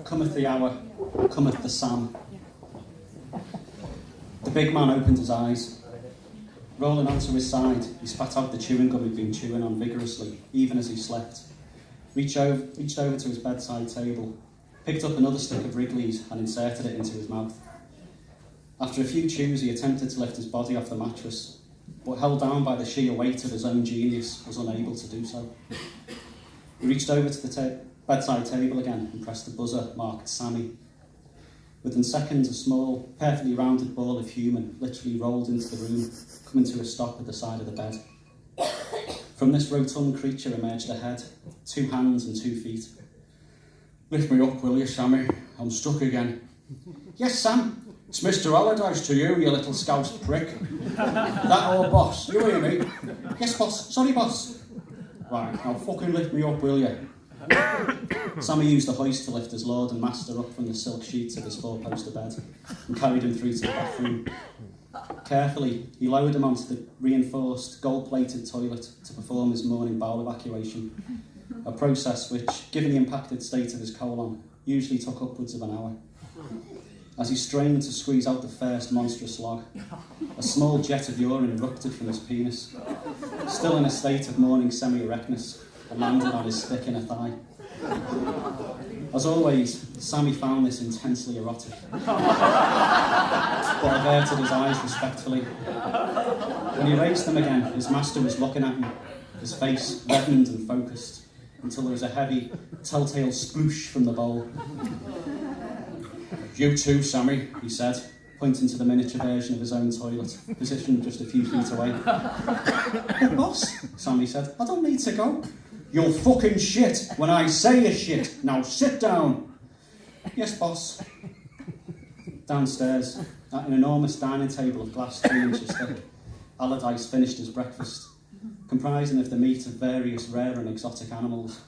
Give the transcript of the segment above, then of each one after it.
Cometh the hour, cometh the Sam. The big man opened his eyes. Rolling onto his side, he spat out the chewing gum he'd been chewing on vigorously, even as he slept. Reached over to his bedside table, picked up another stick of Wrigley's and inserted it into his mouth. After a few chews, he attempted to lift his body off the mattress, but held down by the sheer weight of his own genius, was unable to do so. He reached over to the bedside table again and pressed the buzzer marked Sammy. Within seconds, a small, perfectly rounded ball of human literally rolled into the room, coming to a stop at the side of the bed. From this rotund creature emerged a head, 2 hands and 2 feet. "Lift me up, will you, Sammy? I'm stuck again." "Yes, Sam." "It's Mr. Allardyce to you, you little scouse prick." "That old boss, you hear me?" "Yes, boss. Sorry, boss." "Right, now fucking lift me up, will you?" Sammy used the hoist to lift his lord and master up from the silk sheets of his 4-poster bed and carried him through to the bathroom. Carefully, he lowered him onto the reinforced, gold-plated toilet to perform his morning bowel evacuation, a process which, given the impacted state of his colon, usually took upwards of an hour. As he strained to squeeze out the first monstrous log, a small jet of urine erupted from his penis, still in a state of morning semi-erectness, and landed on his thick inner thigh. As always, Sammy found this intensely erotic, but averted his eyes respectfully. When he raised them again, his master was looking at him, his face reddened and focused, until there was a heavy, telltale sploosh from the bowl. "You too, Sammy," he said, pointing to the miniature version of his own toilet, positioned just a few feet away. "But boss," Sammy said, "I don't need to go." "You'll fucking shit when I say you shit. Now sit down." "Yes, boss." Downstairs, at an enormous dining table of glass 3 inches thick, Allardyce finished his breakfast, comprising of the meat of various rare and exotic animals,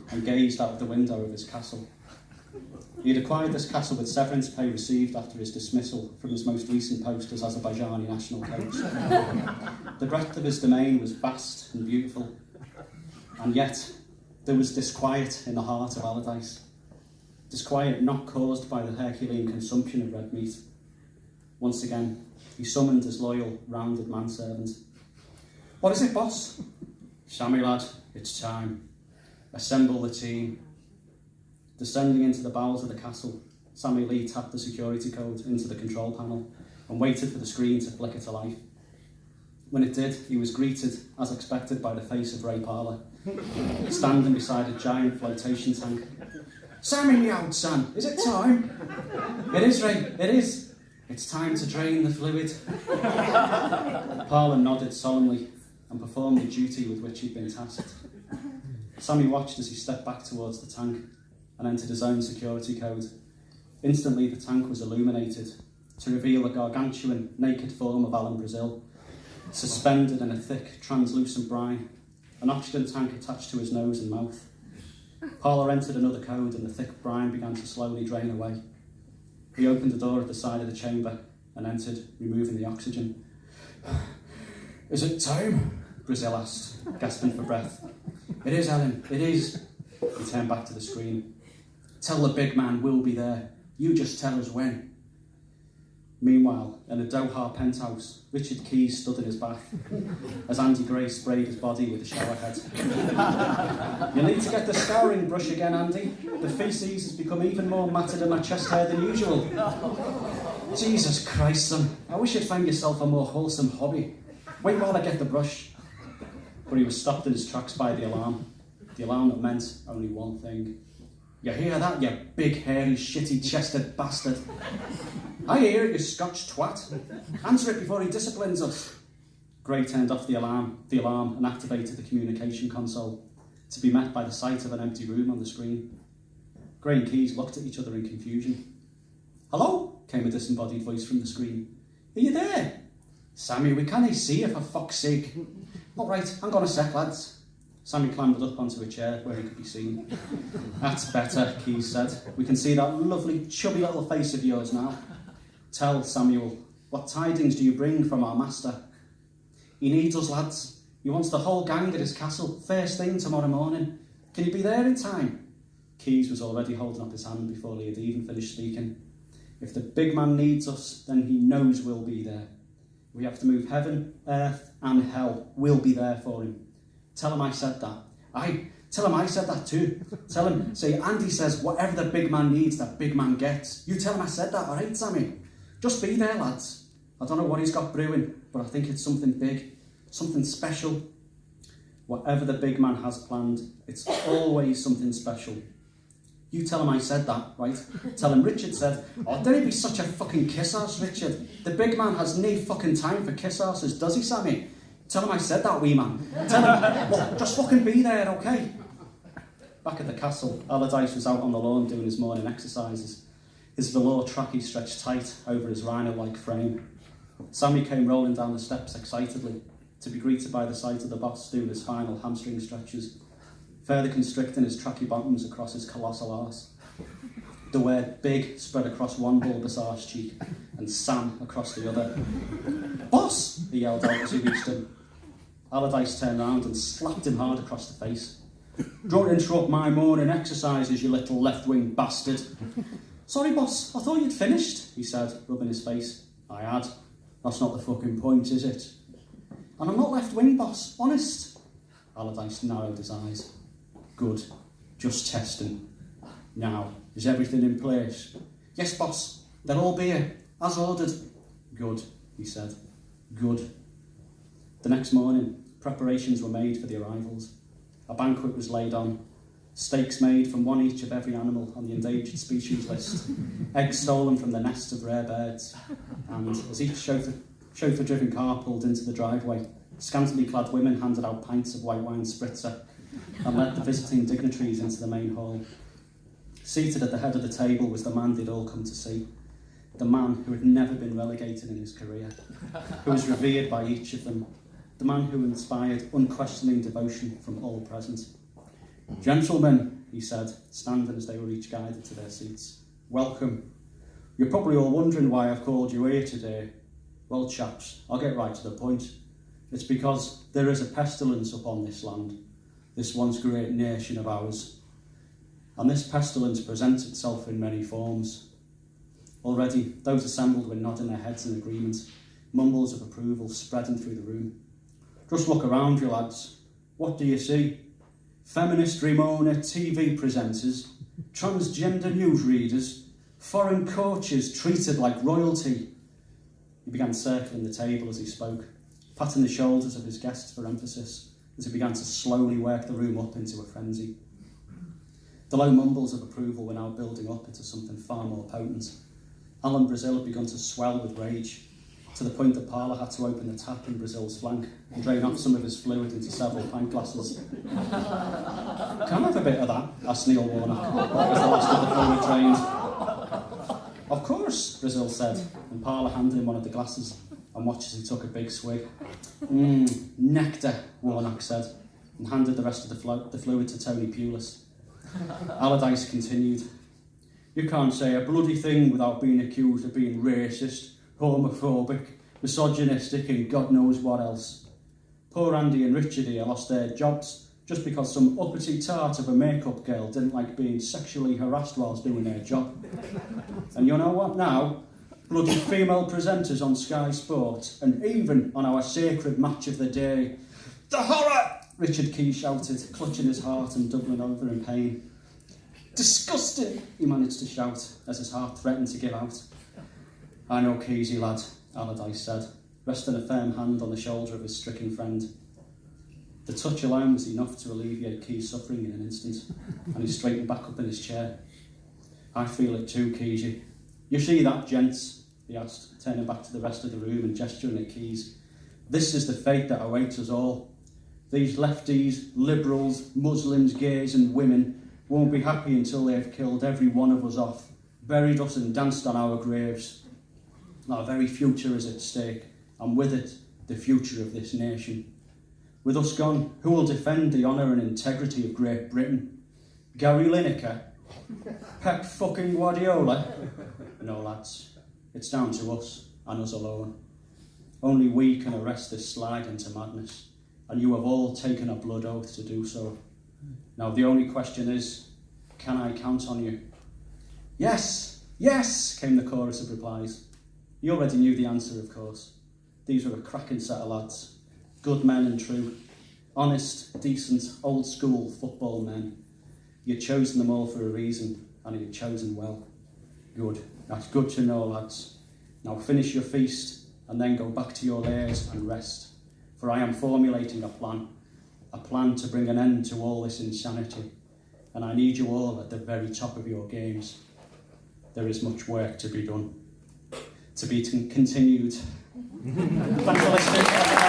and gazed out of the window of his castle. He had acquired this castle with severance pay received after his dismissal from his most recent post as Azerbaijani national coach. The breadth of his domain was vast and beautiful, and yet there was disquiet in the heart of Allardyce. Disquiet not caused by the Herculean consumption of red meat. Once again, he summoned his loyal, rounded manservant. "What is it, boss?" "Sammy, lad, it's time. Assemble the team." Descending into the bowels of the castle, Sammy Lee tapped the security code into the control panel and waited for the screen to flicker to life. When it did, he was greeted, as expected, by the face of Ray Parlour, standing beside a giant flotation tank. "Sammy, me old son, is it time?" "It is, Ray, it is. It's time to drain the fluid." Parlour nodded solemnly and performed the duty with which he'd been tasked. Sammy watched as he stepped back towards the tank and entered his own security code. Instantly, the tank was illuminated to reveal a gargantuan, naked form of Alan Brazil, suspended in a thick, translucent brine, an oxygen tank attached to his nose and mouth. Parlour entered another code and the thick brine began to slowly drain away. He opened the door at the side of the chamber and entered, removing the oxygen. "Is it time?" Brazil asked, gasping for breath. "It is, Alan, it is." He turned back to the screen. "Tell the big man we'll be there. You just tell us when." Meanwhile, in a Doha penthouse, Richard Keys stood in his bath as Andy Gray sprayed his body with a shower head. "You need to get the scouring brush again, Andy. The faeces has become even more matted in my chest hair than usual." "Jesus Christ, son. I wish you'd find yourself a more wholesome hobby. Wait while I get the brush." But he was stopped in his tracks by the alarm. The alarm that meant only one thing. "You hear that, you big, hairy, shitty-chested bastard?" "I hear it, you Scotch twat. Answer it before he disciplines us." Gray turned off the alarm and activated the communication console, to be met by the sight of an empty room on the screen. Gray and Keys looked at each other in confusion. "Hello?" came a disembodied voice from the screen. "Are you there?" "Sammy, we can't see you, for fuck's sake." "All right, hang on a sec, lads." Sammy clambered up onto a chair where he could be seen. "That's better," Keys said. "We can see that lovely, chubby little face of yours now. Tell Samuel, what tidings do you bring from our master?" "He needs us, lads. He wants the whole gang at his castle, first thing tomorrow morning. Can you be there in time?" Keys was already holding up his hand before he had even finished speaking. If the big man needs us, then he knows we'll be there. If we have to move heaven, earth and hell, we'll be there for him. Tell him I said that. Aye, tell him I said that too. Tell him, say Andy says whatever the big man needs, that big man gets. You tell him I said that, all right, Sammy? Just be there, lads. I don't know what he's got brewing, but I think it's something big, something special. Whatever the big man has planned, it's always something special. You tell him I said that, right? Tell him Richard said, oh, don't he be such a fucking kiss-arse, Richard. The big man has no fucking time for kiss-arses, does he, Sammy? Tell him I said that, wee man. Tell him, well, just fucking be there, okay? Back at the castle, Allardyce was out on the lawn doing his morning exercises. His velour trackie stretched tight over his rhino-like frame. Sammy came rolling down the steps excitedly, to be greeted by the sight of the boss doing his final hamstring stretches, further constricting his tracky bottoms across his colossal arse. The word big spread across one bulbous arse cheek and Sam across the other. Boss! He yelled out as he reached him. Allardyce turned round and slapped him hard across the face. Don't interrupt my morning exercises, you little left-wing bastard. Sorry, boss, I thought you'd finished, he said, rubbing his face. I had. That's not the fucking point, is it? And I'm not left-wing, boss, honest. Allardyce narrowed his eyes. Good. Just testing. Now, is everything in place? Yes, boss. They'll all be here, as ordered. Good, he said. Good. The next morning, preparations were made for the arrivals. A banquet was laid on. Steaks made from one each of every animal on the endangered species list. Eggs stolen from the nests of rare birds. And as each chauffeur-driven car pulled into the driveway, scantily clad women handed out pints of white wine spritzer and led the visiting dignitaries into the main hall. Seated at the head of the table was the man they'd all come to see, the man who had never been relegated in his career, who was revered by each of them, the man who inspired unquestioning devotion from all present. Gentlemen, he said, standing as they were each guided to their seats, welcome. You're probably all wondering why I've called you here today. Well, chaps, I'll get right to the point. It's because there is a pestilence upon this land, this once great nation of ours. And this pestilence presents itself in many forms. Already, those assembled were nodding their heads in agreement, mumbles of approval spreading through the room. Just look around you, lads. What do you see? Feminist Ramona TV presenters, transgender newsreaders, foreign coaches treated like royalty. He began circling the table as he spoke, patting the shoulders of his guests for emphasis, as he began to slowly work the room up into a frenzy. The low mumbles of approval were now building up into something far more potent. Alan Brazil had begun to swell with rage, to the point that Parlour had to open the tap in Brazil's flank and drain off some of his fluid into several pint glasses. Can I have a bit of that? Asked Neil Warnock, as the last of the fluid drained. Of course, Brazil said, and Parlour handed him one of the glasses and watched as he took a big swig. Nectar, Warnock said, and handed the rest of the fluid to Tony Pulis. Allardyce continued. You can't say a bloody thing without being accused of being racist, homophobic, misogynistic and God knows what else. Poor Andy and Richard here lost their jobs just because some uppity tart of a makeup girl didn't like being sexually harassed whilst doing their job. And you know what now? Bloody female presenters on Sky Sport and even on our sacred match of the day. The horror! Richard Key shouted, clutching his heart and doubling over in pain. Disgusting, he managed to shout as his heart threatened to give out. I know Keysy, lad, Allardyce said, resting a firm hand on the shoulder of his stricken friend. The touch alone was enough to alleviate Key's suffering in an instant, and he straightened back up in his chair. I feel it too, Keysy. You see that, gents? He asked, turning back to the rest of the room and gesturing at Keys. This is the fate that awaits us all. These lefties, liberals, Muslims, gays and women won't be happy until they've killed every one of us off, buried us and danced on our graves. Our very future is at stake, and with it, the future of this nation. With us gone, who will defend the honour and integrity of Great Britain? Gary Lineker? Pep fucking Guardiola? No, lads, it's down to us, and us alone. Only we can arrest this slide into madness, and you have all taken a blood oath to do so. Now the only question is, Can I count on you? Yes, yes, came the chorus of replies. You already knew the answer, of course. These were a cracking set of lads. Good men and true. Honest, decent, old-school football men. You'd chosen them all for a reason, and you'd chosen well. Good. That's good to know, lads. Now finish your feast, and then go back to your lairs and rest. For I am formulating a plan to bring an end to all this insanity. And I need you all at the very top of your games. There is much work to be done. To be continued. Thanks for listening.